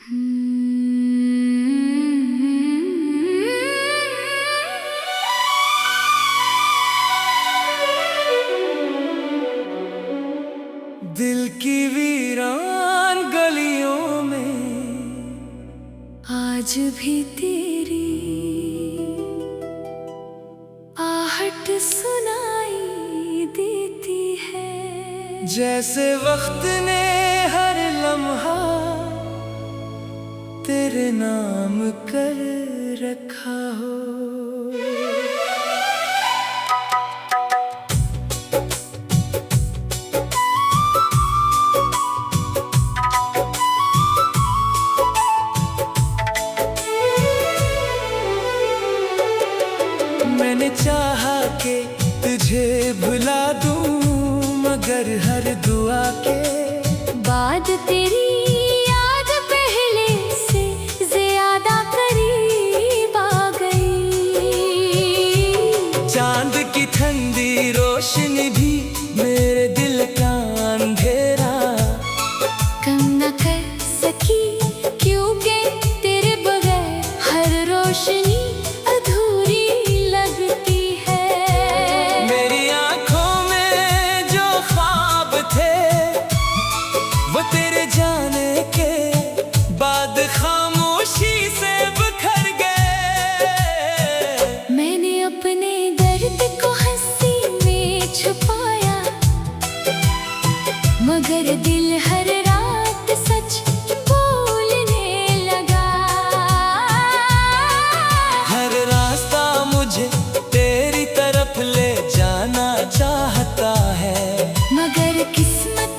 दिल की वीरान गलियों में आज भी तेरी आहट सुनाई देती है। जैसे वक्त ने हर लम्हा तेरे नाम कर रखा हो। मैंने चाहा कि तुझे भुला दूं, मगर हर दुआ के बाद तेरी याद पहले से ज्यादा करीब आ गई। चांद की ठंडी रोशनी भी मेरे दिल का अंधेरा कम न कर सकी, क्योंकि तेरे बगैर हर रोशनी जाने के बाद खामोशी से बिखर गए। मैंने अपने दर्द को हंसी में छुपाया, मगर दिल हर रात सच बोलने लगा। हर रास्ता मुझे तेरी तरफ ले जाना चाहता है, मगर किस्मत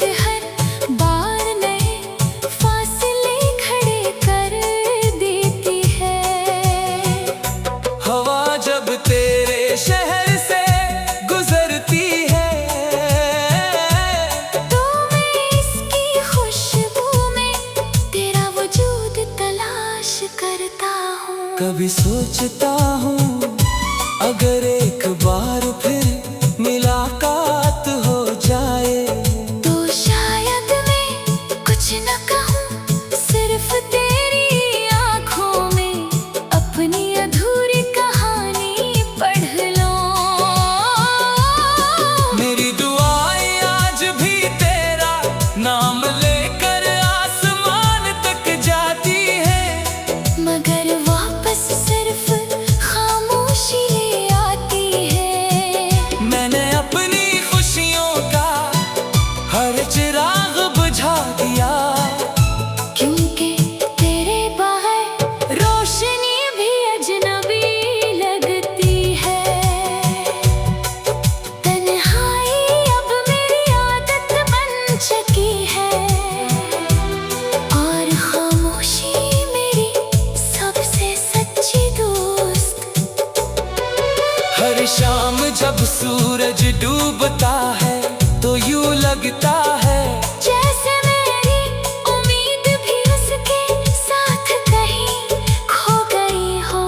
तेरे शहर से गुजरती है तो मैं इसकी खुशबू में तेरा वजूद तलाश करता हूँ। कभी सोचता हूँ अगर एक बार फिर मुलाकात हो जाए तो शायद मैं कुछ न कहूँ, सिर्फ तेरी आँखों में अपनी अधूरी पढ़ लो। मेरी दुआएं आज भी तेरा नाम लेकर आसमान तक जाती है, मगर वापस सिर्फ खामोशी ले आती है। मैंने अपनी खुशियों का हर चिराग बुझा दिया, क्योंकि तेरे बाहर रोशनी भी अजनबी हर शाम जब सूरज डूबता है तो यूं लगता है जैसे मेरी उम्मीद भी उसके साथ कहीं खो गई हो।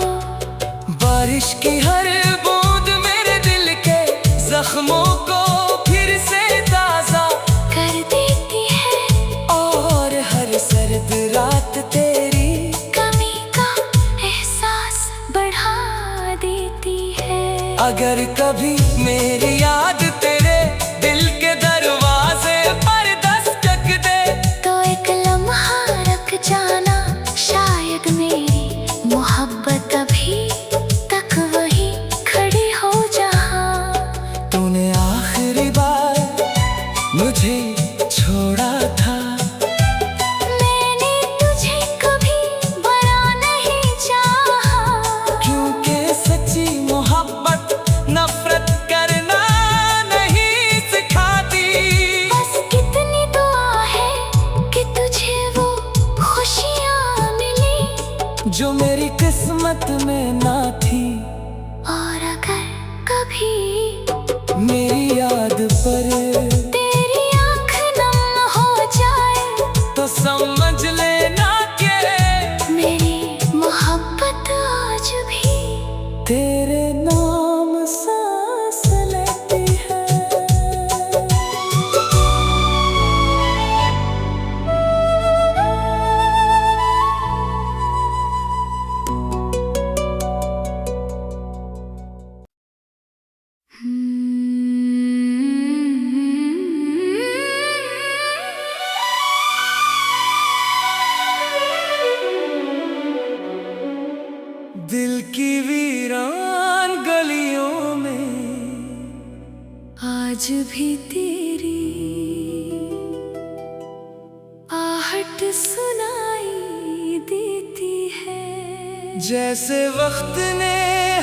बारिश की हर बूंद मेरे दिल के जख्मों को फिर से ताजा कर देती है, और हर सर्द रात तेरी कमी का एहसास बढ़ा देती है। अगर कभी मेरी याद तेरे दिल के दरवाजे पर दस्तक दे तो एक लम्हा रुक जाना, शायद मेरी मोहब्बत अभी तक वही खड़ी हो जहाँ तूने आखिरी बार मुझे छोड़ा था। मैंने तुझे कभी बुरा नहीं चाहा, क्योंकि सच्ची मोहब्बत नफरत करना नहीं सिखाती। बस कितनी दुआ है कि तुझे वो खुशियाँ मिली जो मेरी किस्मत में ना थी। और अगर कभी मेरी याद पर तेरी आँख नम हो जाए तो समझ लेना कि मेरी मोहब्बत आज भी तेरे नाम सांस लेती है। दिल की वीरान गलियों में आज भी तेरी आहट सुनाई देती है। जैसे वक्त ने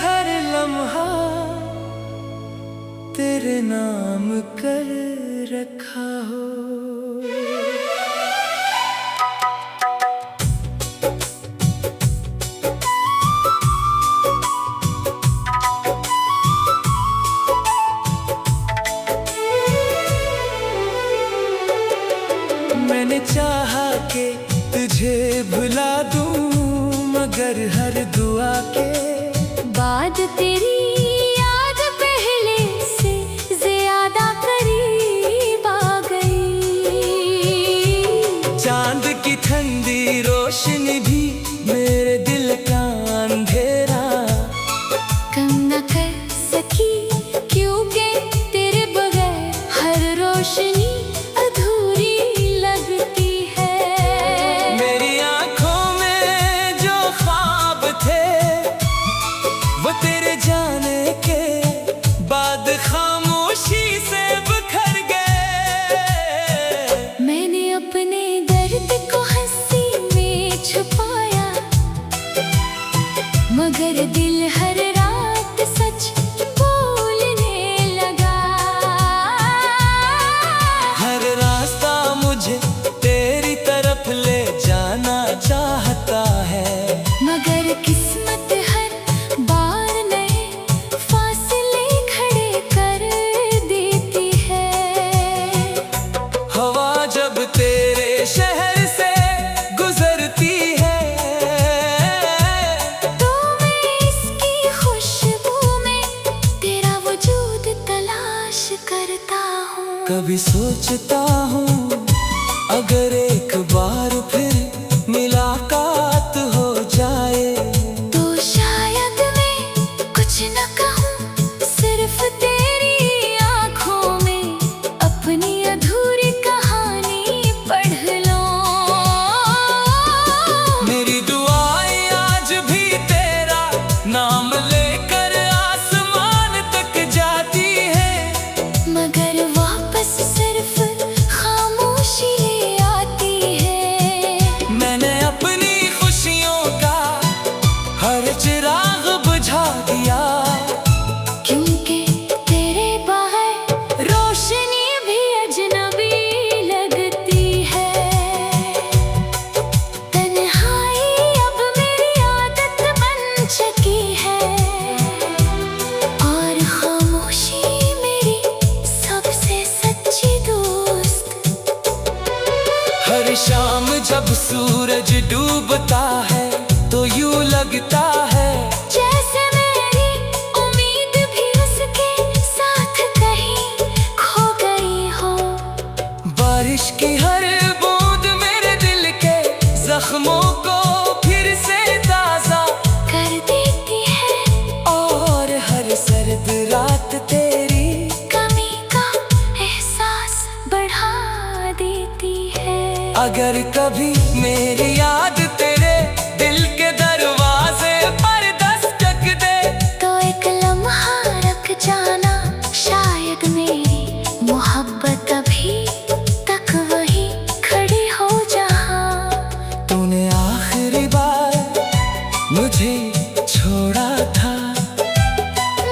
हर लम्हा तेरे नाम कर रखा हो। मैंने चाहा कि तुझे भुला दूं, मगर हर दुआ के बाद तेरी याद पहले से ज्यादा करीब आ गई। चांद की ठंडी रोशनी भी मेरे दिल का अंधेरा कम न कर सकी, क्योंकि तेरे बगैर हर रोशनी अधूरी लगती है। मेरी आंखों में जो ख्वाब थे वो तेरे जाने के बाद खामोशी से बिखर गए। मैंने अपने दर्द को हंसी में छुपाया, मगर दिल हर रात सच बोलने लगा। हर रास्ता मुझे तेरी तरफ ले जाना चाहता है, मगर किस्मत हर बार नए फासले खड़े कर देती है। हवा जब तेरे शहर से गुजरती है तो मैं इसकी खुशबू में तेरा वजूद तलाश करता हूँ। कभी सोचता हूँ अगर एक बार फिर मुलाकात हो जाए तो शायद मैं कुछ न कहूँ, सिर्फ तेरी आँखों में अपनी अधूरी कहानी पढ़ लूं। मेरी दुआएं आज भी तेरा नाम लेकर आसमान तक जाती है, मगर वापस सिर्फ खामोशी ले आती है। मैंने अपनी खुशियों का हर चिराग बुझा दिया, क्योंकि तेरे बाहर रोशनी भी अजनबी लगती है। तन्हाई अब मेरी आदत बन चुकी है, और खामोशी मेरी सबसे सच्ची दोस्त। हर शाम जब सूरज डूबता है तो यूं लगता है जैसे मेरी उम्मीद भी उसके साथ कहीं खो गई हो। बारिश की हर बूंद मेरे दिल के जख्मों को फिर से ताजा कर देती है, और हर सर्द रात तेरी कमी का एहसास बढ़ा देती है। अगर कभी मेरी याद तेरे दिल के दरवाजे पर दस्तक दे तो एक लम्हा रुक जाना, शायद मेरी मोहब्बत अभी तक वही खड़ी हो जहाँ तूने आखिरी बार मुझे छोड़ा था।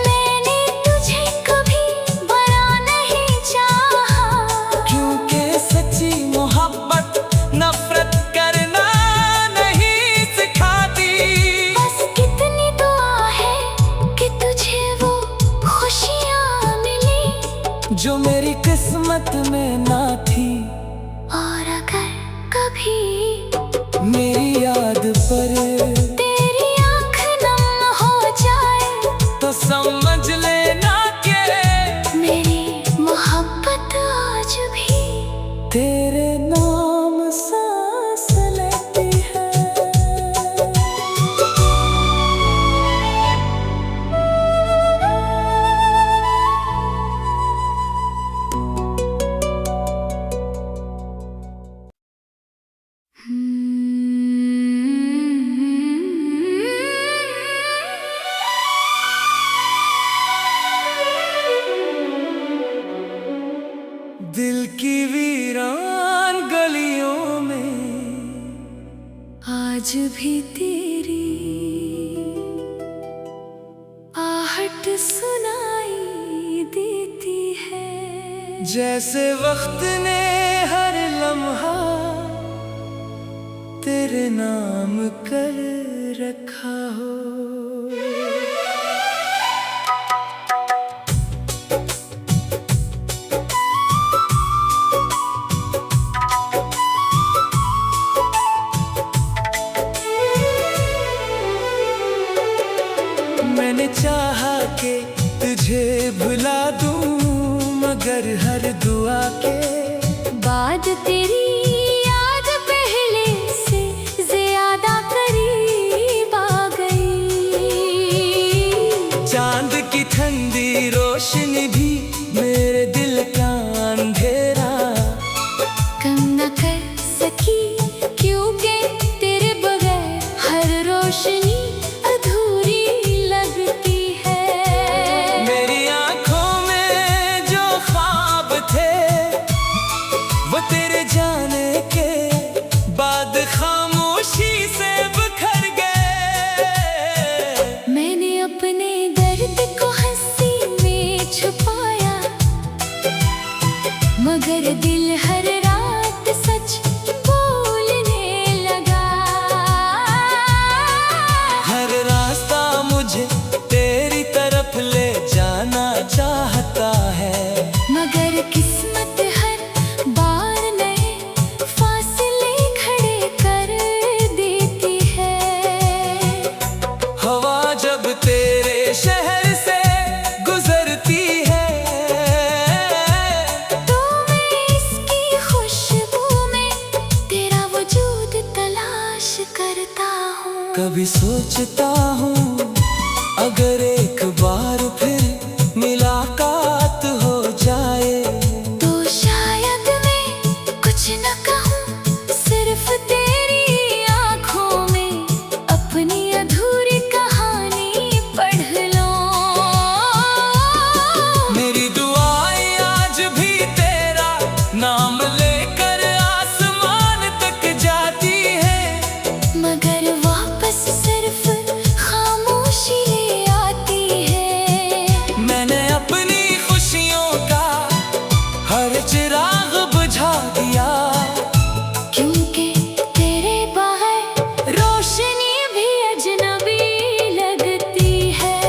मैंने तुझे कभी बरा नहीं चाहा, क्योंकि सच्ची मोहब्बत नफरत करना नहीं सिखाती। बस कितनी दुआ है कि तुझे वो खुशियाँ मिली जो मेरी किस्मत में ना थी। और अगर कभी मेरी याद पर तेरी आँख नम हो जाए तो समझ लेना कि मेरी मोहब्बत आज भी तेरे नाम सांस लेती है। आज भी तेरी आहट सुनाई देती है। जैसे वक्त ने हर लम्हा तेरे नाम कर रखा हो। मैंने चाहा कि तुझे भुला दूं, मगर हर दुआ के बाद तेरी याद पहले से ज्यादा करीब आ गई। चांद की ठंडी रोशनी भी मेरे दिल का अंधेरा कम न कर सकी, क्योंकि तेरे बगैर हर रोशनी अधूरी लगती है। मेरी आंखों में जो ख्वाब थे वो तेरे जाने के बाद खामोशी से बिखर गए। मैंने अपने दर्द को हंसी में छुपाया, मगर दिल हर रात सच बोलने लगा। हर रास्ता मुझे तेरी तरफ ले जाना चाहता है, मगर किस्मत हर बार नए फासले खड़े कर देती है। हवा जब तेरे शहर से गुजरती है तो मैं इसकी खुशबू में तेरा वजूद तलाश करता हूँ। कभी सोचता हूँ अगर एक बार फिर मुलाकात हो जाए तो शायद मैं कुछ न कहूँ, सिर्फ तेरी आँखों में अपनी अधूरी कहानी पढ़ लो। मेरी दुआएं आज भी तेरा नाम लेकर आसमान तक जाती है, मगर वापस सिर्फ खामोशी ले आती है। मैंने अपनी खुशियों का हर चिराग बुझा दिया, क्योंकि तेरे बाहर रोशनी भी अजनबी लगती है।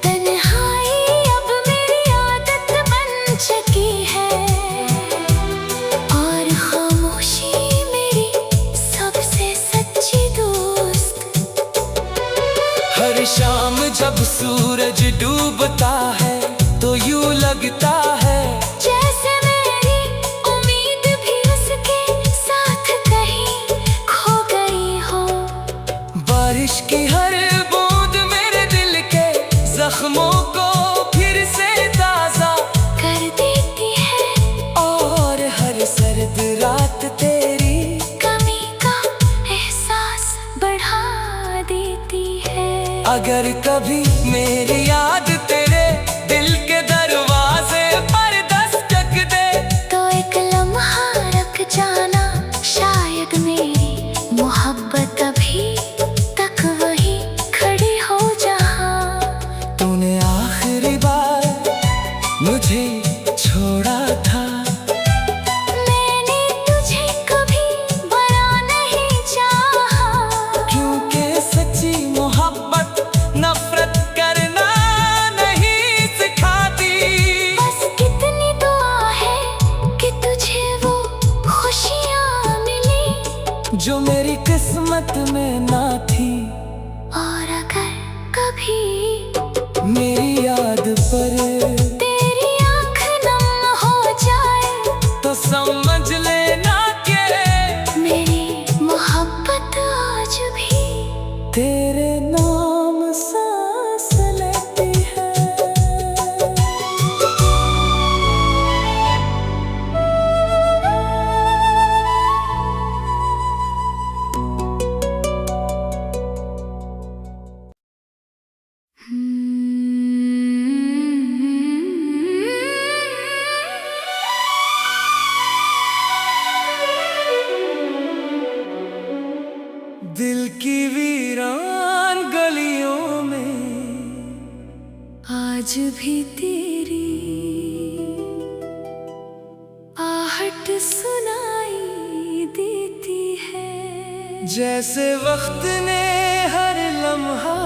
तन्हाई अब मेरी आदत बन चुकी है, और खामोशी मेरी सबसे सच्ची दोस्त। हर शाम जब सूरज डूबता है तो यूं लगता है जैसे मेरी उम्मीद भी उसके साथ कहीं खो गई हो। बारिश की हर बूंद मेरे दिल के जख्मों को फिर से ताजा कर देती है, और हर सर्द रात तेरी कमी का एहसास बढ़ा देती है। अगर कभी मेरी याद तेरे दिल के दरवाजे पर दस्तक दे तो एक लम्हा रुक जाना, शायद मेरी मोहब्बत अभी तक वही खड़ी हो जहाँ तूने आखिरी बार मुझे छोड़ा था। मैंने तुझे कभी बना नहीं चाहा, क्योंकि सच्ची मोहब्बत नफरत करना नहीं सिखाती। बस कितनी दुआ है कि तुझे वो खुशियाँ मिली जो मेरी किस्मत में ना थी। और अगर कभी मेरी याद पर तेरी आँख नम हो जाए तो समझ लेना कि मेरी मोहब्बत आज भी तेरे नाम सांस लेती है। दिल की वीरान गलियों में आज भी तेरी आहट सुनाई देती है। जैसे वक्त ने हर लम्हा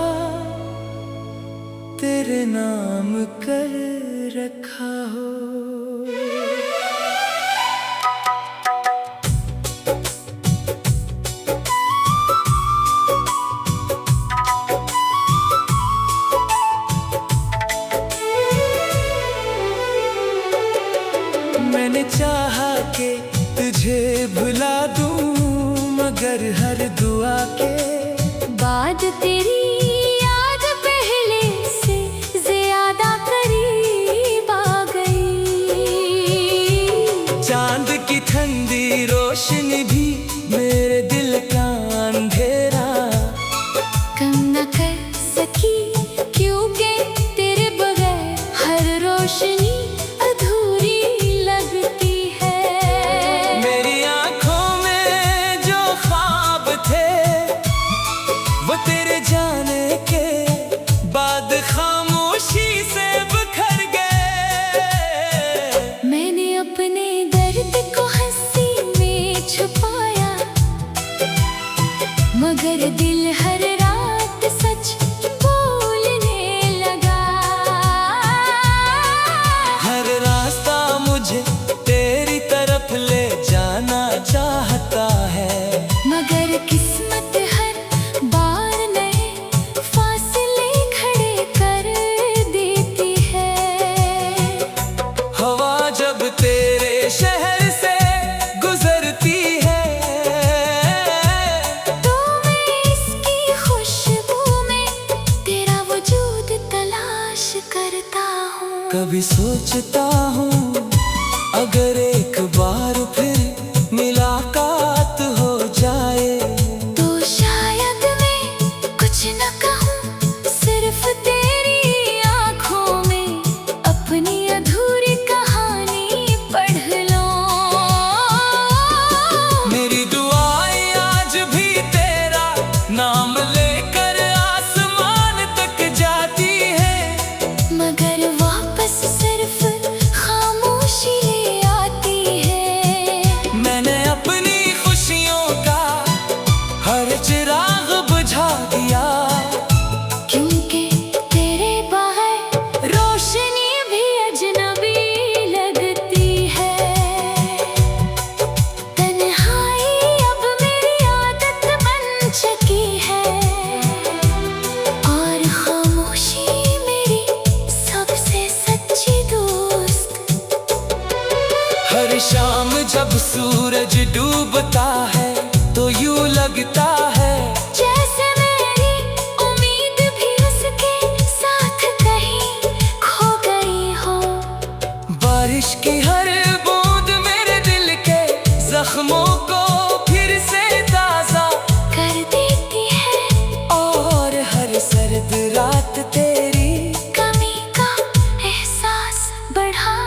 तेरे नाम कर रखा हो। मैंने चाहा कि तुझे भुला दूं, मगर हर दुआ के बाद तेरी याद पहले से ज्यादा करीब आ गई। चांद की ठंडी रोशनी भी मेरे दिल का अंधेरा कम न कर सकी, क्योंकि तेरे बगैर हर रोशनी अधूरी लगती है। मेरी आंखों में जो ख्वाब थे वो तेरे जाने के बाद खामोशी से बिखर गए। मैंने अपने दर्द को हंसी में छुपाया, मगर दिल हर रात सच बोलने लगा। हर रास्ता मुझे तेरी तरफ ले जाना चाहता है, मगर किस्मत हर बार नए फासले खड़े कर देती है। हवा जब तेरे शहर से गुजरती है तो मैं इसकी खुशबू में तेरा वजूद तलाश करता हूँ। कभी सोचता हूँ अगर एक बार फिर मुलाकात हो जाए तो शायद मैं कुछ न कहूँ, सिर्फ तेरी आँखों में अपनी अधूरी कहानी पढ़ लूं। मेरी दुआएं आज भी तेरा नाम लेकर आसमान तक जाती है, मगर वापस सिर्फ खामोशी ले आती है। मैंने अपनी खुशियों का हर चिराग बुझा दिया, क्योंकि तेरे बाहर रोशनी भी अजनबी लगती है। तन्हाई अब मेरी आदत बन चुकी है, और खामोशी मेरी सबसे सच्ची दोस्त। हर शाम जब सूरज डूबता है तो यूं लगता है जैसे मेरी उम्मीद भी उसके साथ कहीं खो गई हो। बारिश की हर बूंद मेरे दिल के जख्मों को फिर से ताजा कर देती है, और हर सर्द रात तेरी कमी का एहसास बढ़ा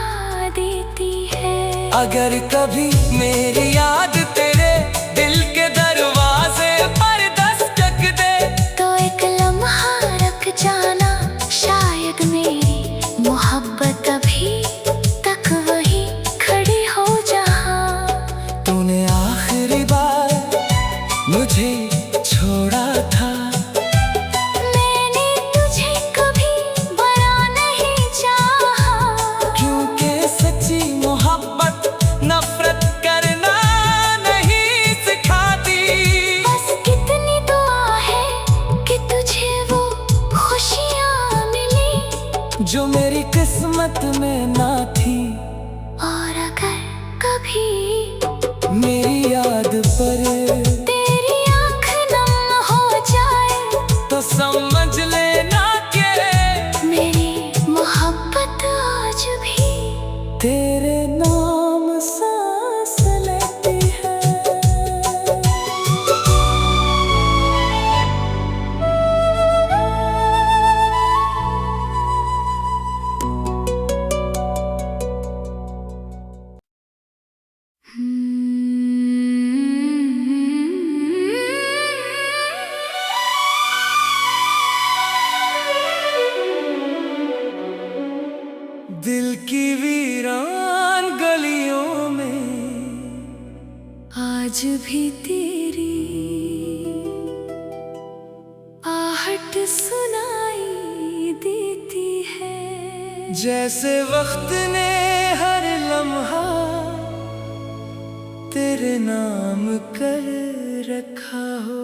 देती है। अगर कभी मेरी याद तेरे दिल के दरवाजे पर दस्तक दे तो एक लम्हा रख जाना, शायद मेरी मोहब्बत अभी तक वही खड़ी हो जहाँ तूने आखिरी बार मुझे छोड़ा था। मैंने तुझे कभी बना नहीं चाहा, क्योंकि सच्ची मोहब्बत नफरत करना नहीं सिखाती। बस कितनी दुआ है कि तुझे वो खुशियाँ मिली जो मेरी किस्मत में ना थी। और अगर कभी मेरी याद पर तेरी आँख नम हो जाए तो समझ लेना कि मेरी मोहब्बत आज भी तेरे नाम सांस लेती है। तेरी आहट सुनाई देती है। जैसे वक्त ने हर लम्हा तेरे नाम कर रखा हो।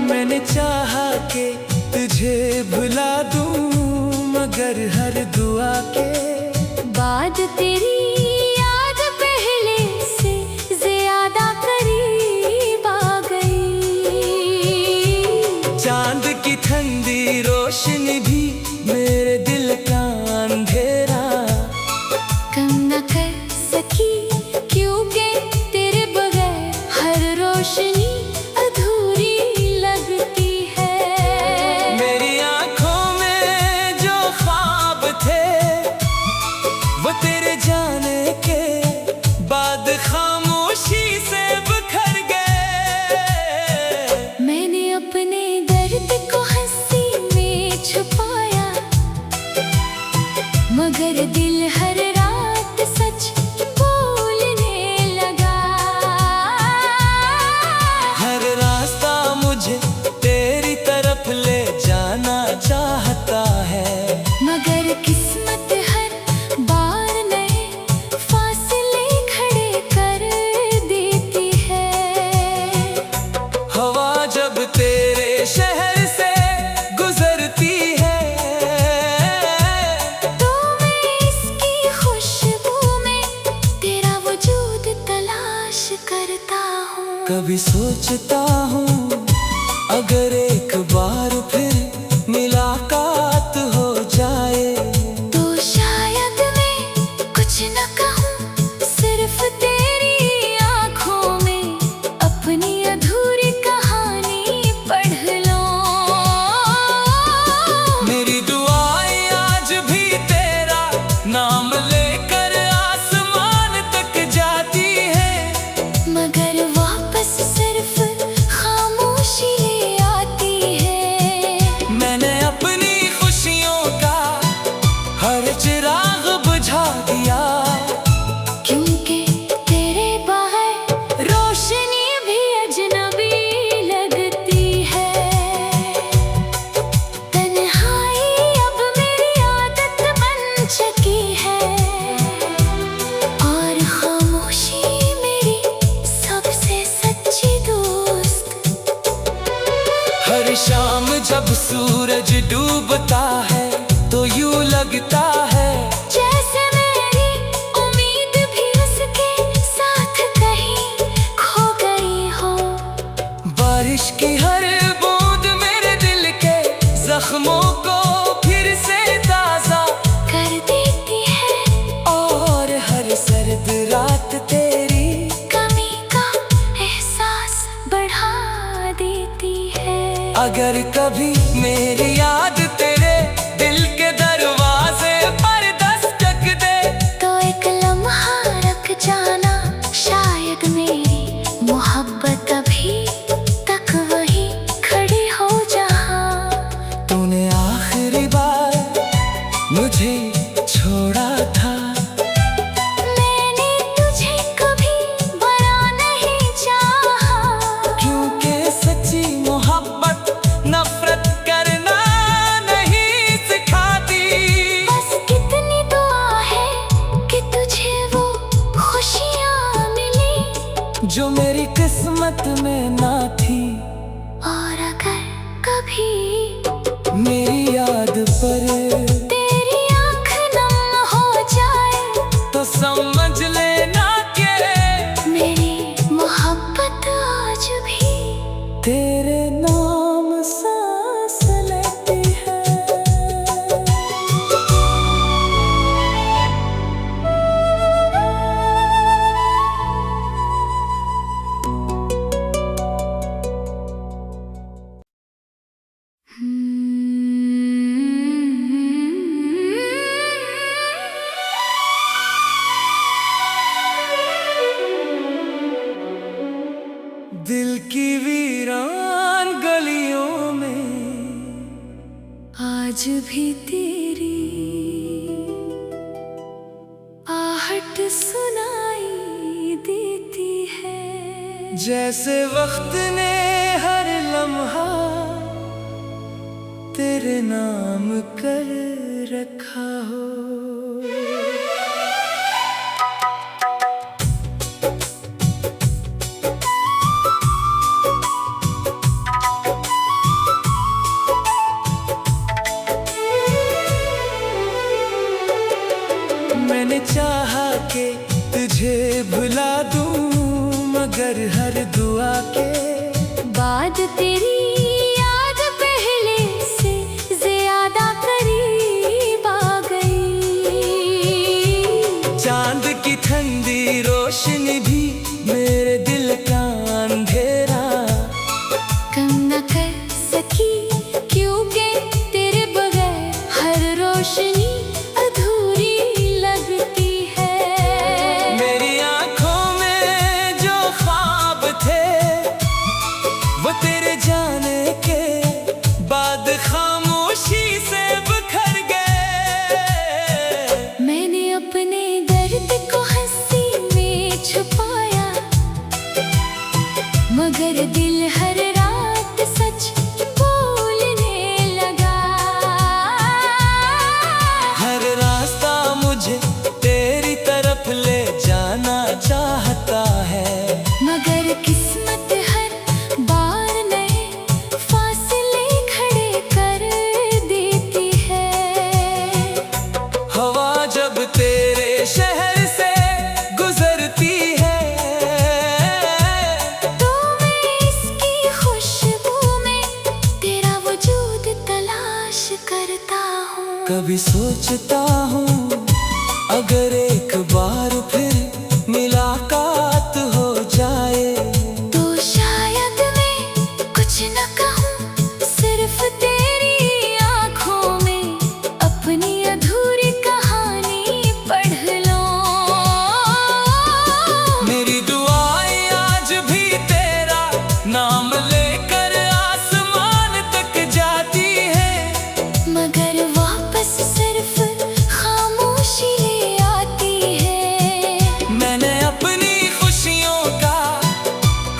मैंने चाहा कि तुझे भुला दूं, मगर हर दुआ के बाद तेरी याद पहले से ज्यादा करीब आ गई। चांद की ठंडी रोशनी भी मेरे दिल का अंधेरा कम न कर सकी, क्योंकि तेरे बगैर हर रोशनी अधूरी लगती है। मेरी आंखों में जो ख्वाब थे वो तेरे जाने के बाद खामोशी से बिखर गए। मैंने अपने दर्द को हंसी में छुपाया, मगर दिल हर रात सच बोलने लगा। हर रास्ता मुझे तेरी तरफ ले जाना चाहता है, मगर किस्मत हर बार नए फासले खड़े कर देती है। हवा जब तेरे शहर से गुजरती है तो मैं इसकी खुशबू में तेरा वजूद तलाश करता हूँ। कभी सोचता हूँ अगर एक बार फिर मुलाकात हो जाए तो शायद मैं कुछ न कहूँ, सिर्फ तेरी आँखों में अपनी अधूरी कहानी पढ़ लूं। मेरी दुआएं आज भी तेरा नाम लेकर आसमान तक जाती है, मगर वापस सिर्फ खामोशी ले आती है। मैंने अपनी खुशियों का हर चिराग बुझा दिया, क्योंकि तेरे बाहर रोशनी भी अजनबी लगती है। तन्हाई अब मेरी आदत बन चुकी है, और खामोशी मेरी सबसे सच्ची दोस्त। हर शाम जब सूरज डूबता है तो यूं लगता है जैसे मेरी उम्मीद भी उसके साथ कहीं खो गई हो। बारिश की हर बूंद मेरे दिल के जख्मों को फिर से ताजा कर देती है, और हर सर्द रात तेरी कमी का एहसास बढ़ा देती है। अगर कभी मेरी याद तेरे दिल के दरवाजे पर दस्तक दे तो एक लम्हा रख जाना, शायद मेरी मोहब्बत अभी तक वही खड़ी हो जहाँ तूने आखिरी बार मुझे छोड़ा था। मैंने तुझे कभी बना नहीं चाहा, क्योंकि सच्ची मोहब्बत नफरत करना नहीं सिखाती। बस कितनी दुआ है कि तुझे वो खुशियाँ मिली जो मेरी किस्मत में ना थी। और अगर कभी मेरी याद पर तेरी आँख नम हो जाए तो समझ लेना कि मेरी मोहब्बत आज भी तेरे नाम सांस लेती है। दिल की वीरान गलियों में आज भी तेरी आहट सुनाई देती है। जैसे वक्त ने हर लम्हा तेरे नाम कर रखा हो। मैंने चाहा कि तुझे भुला दूं, मगर हर दुआ के बाद तेरी याद पहले से ज्यादा करीब आ गई। चांद की ठंडी रोशनी भी मेरे दिल का अंधेरा कम न कर सकी, क्योंकि तेरे बगैर हर रोशनी अधूरी लगती है। मेरी आंखों में जो ख्वाब थे वो तेरे जाने के बाद खामोशी से बिखर गए। मैंने अपने दर्द को हंसी में छुपाया, मगर दिल हर रात सच बोलने लगा। हर रास्ता मुझे तेरी तरफ ले जाना चाहता है, मगर किस्मत हर बार नए फासले खड़े कर देती है। हवा जब तेरे शहर से गुजरती है तो मैं इसकी खुशबू में तेरा वजूद तलाश करता हूँ। कभी सोचता हूँ अगर एक बार फिर मुलाकात हो जाए तो शायद मैं कुछ न कहूँ, सिर्फ तेरी आँखों में अपनी अधूरी कहानी पढ़ लूं। मेरी दुआएं आज भी तेरा नाम लेकर आसमान तक जाती है, मगर वापस सिर्फ खामोशी ले आती है। मैंने अपनी खुशियों का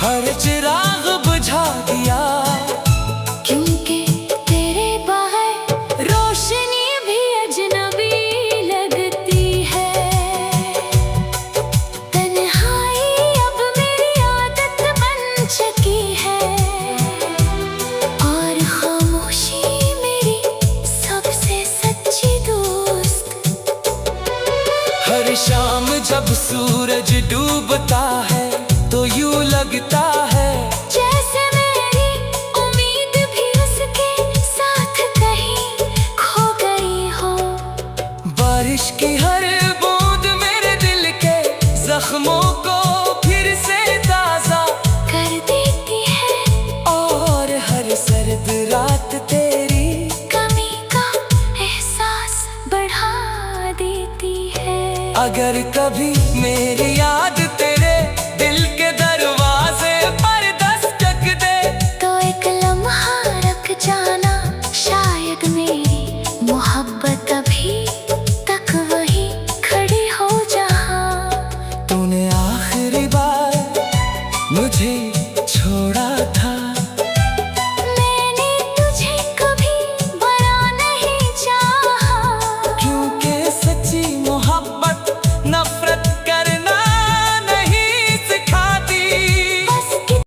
हर चिराग बुझा दिया, क्योंकि तेरे बाहर रोशनी भी अजनबी लगती है। तन्हाई अब मेरी आदत बन चुकी है, और खामोशी मेरी सबसे सच्ची दोस्त। हर शाम जब सूरज डूबता है तो यूं लगता है जैसे मेरी उम्मीद भी उसके साथ कहीं खो गई हो। बारिश की हर बूंद मेरे दिल के जख्मों को फिर से ताजा कर देती है, और हर सर्द रात तेरी कमी का एहसास बढ़ा देती है। अगर कभी मेरी याद तेरे दिल के दरवाजे पर दस्तक दे तो एक लम्हा रख जाना, शायद मेरी मोहब्बत अभी तक वही खड़ी हो जहाँ तूने आखिरी बार मुझे छोड़ा था।